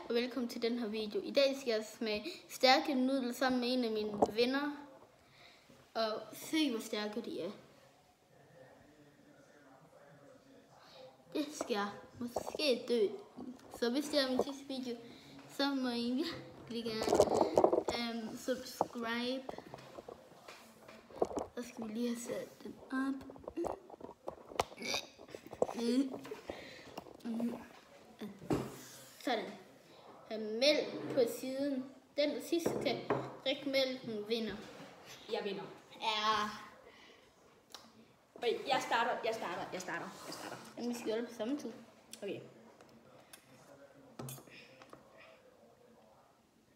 og velkommen til den her video. I dag skal jeg smage stærke nudler sammen med en af mine venner. Og se hvor stærke de er. Det skal jeg måske dø. Så hvis det er min sidste video, så må I virkelig gerne subscribe. Så skal vi lige have sat den op. Sådan. Mælk på siden. Den der sidste kan drikke mælken vinder. Jeg vinder. Ja. Okay, jeg starter. Men vi skal gøre det på samme tid. Okay.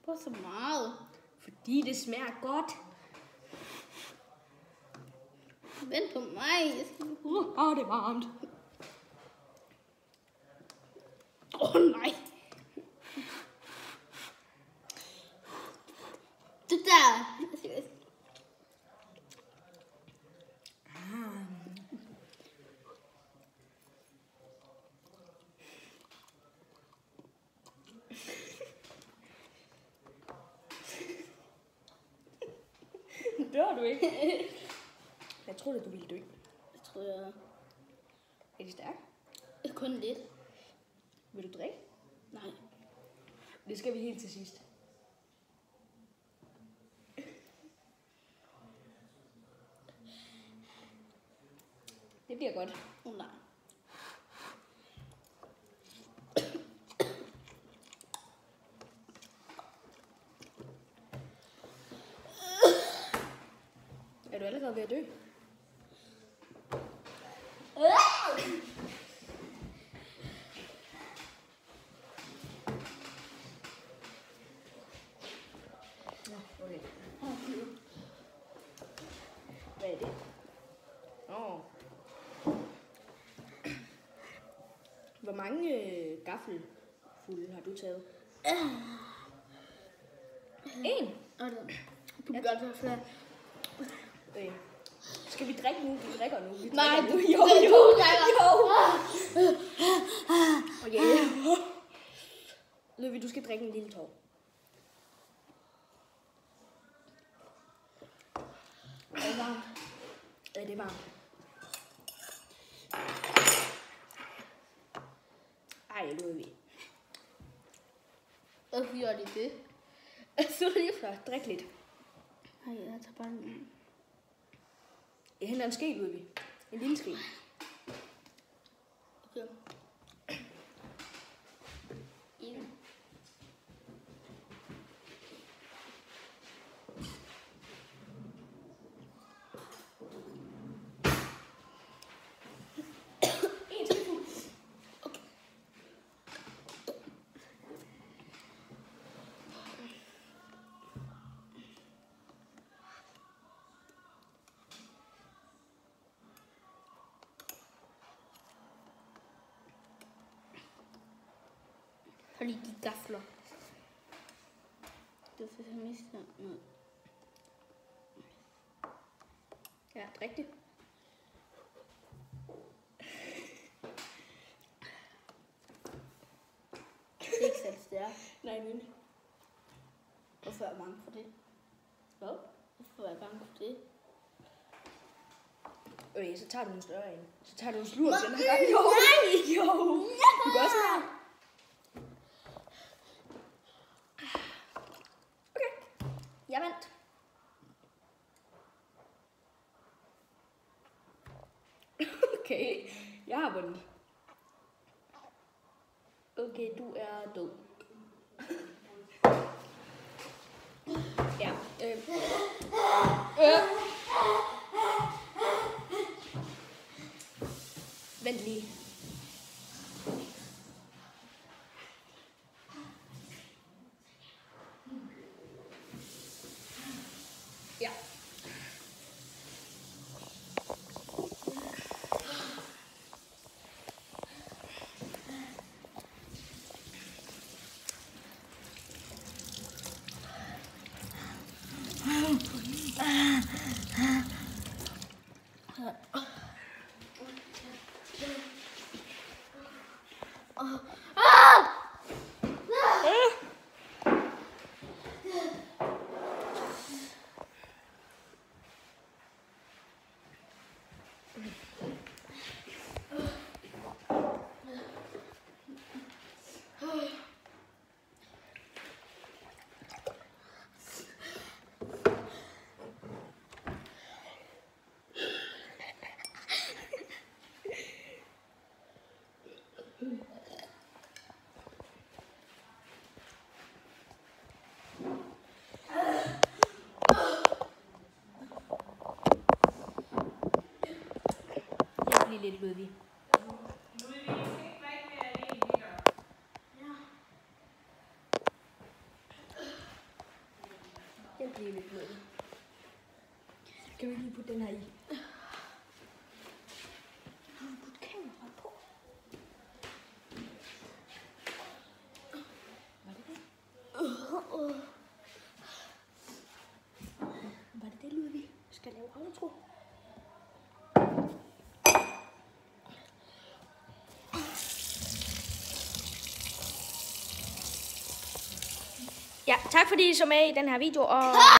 Hvor så meget? Fordi det smager godt. Vent på mig. Jeg skal... Det er varmt. Nej. Det der. Dør du ikke? Jeg troede, du ville dø. Jeg tror, jeg... Er de stærke? Kun lidt. Vil du drikke? Nej. Det skal vi helt til sidst. Det bliver godt. Nej. Er du allerede ved at dø? Okay. Hvad er det? Hvor mange gaffelfulde har du taget? En? Du kan godt være flere. Okay. Skal vi drikke nu? Vi drikker nu. Nej, nu. du Jo. Okay. Løvi, du skal drikke en lille tår. Er det varmt? Ja, det er varmt. Ej, Løvi. Hvorfor gjorde de det? Så drik lidt. Nej, jeg tager bare en. Jeg henter en ske, Løvi. En lille ske. Okay. En. Fordi de gafler. Det er for at miste noget. Ja, drik det. Det er ikke selv stærkt. Nej, men. Hvorfor er jeg bange for det? Hvad? Hvorfor er jeg bange for det? Okay, så tager du en større en. Så tager du en slurk den her gang. Jo. Du gør sådan her. Okay. Jeg vandt. Okay. Jeg har vundet. Okay, du er død. Ja. Vent lige. Ja. Ludvig. Hjælp lige lidt, Ludvig. Kan vi lige putte den her i? Putte kameraet på. Var det det? Var det det, Ludvig? Skal lave outro? Ja, tak fordi I så med i den her video, og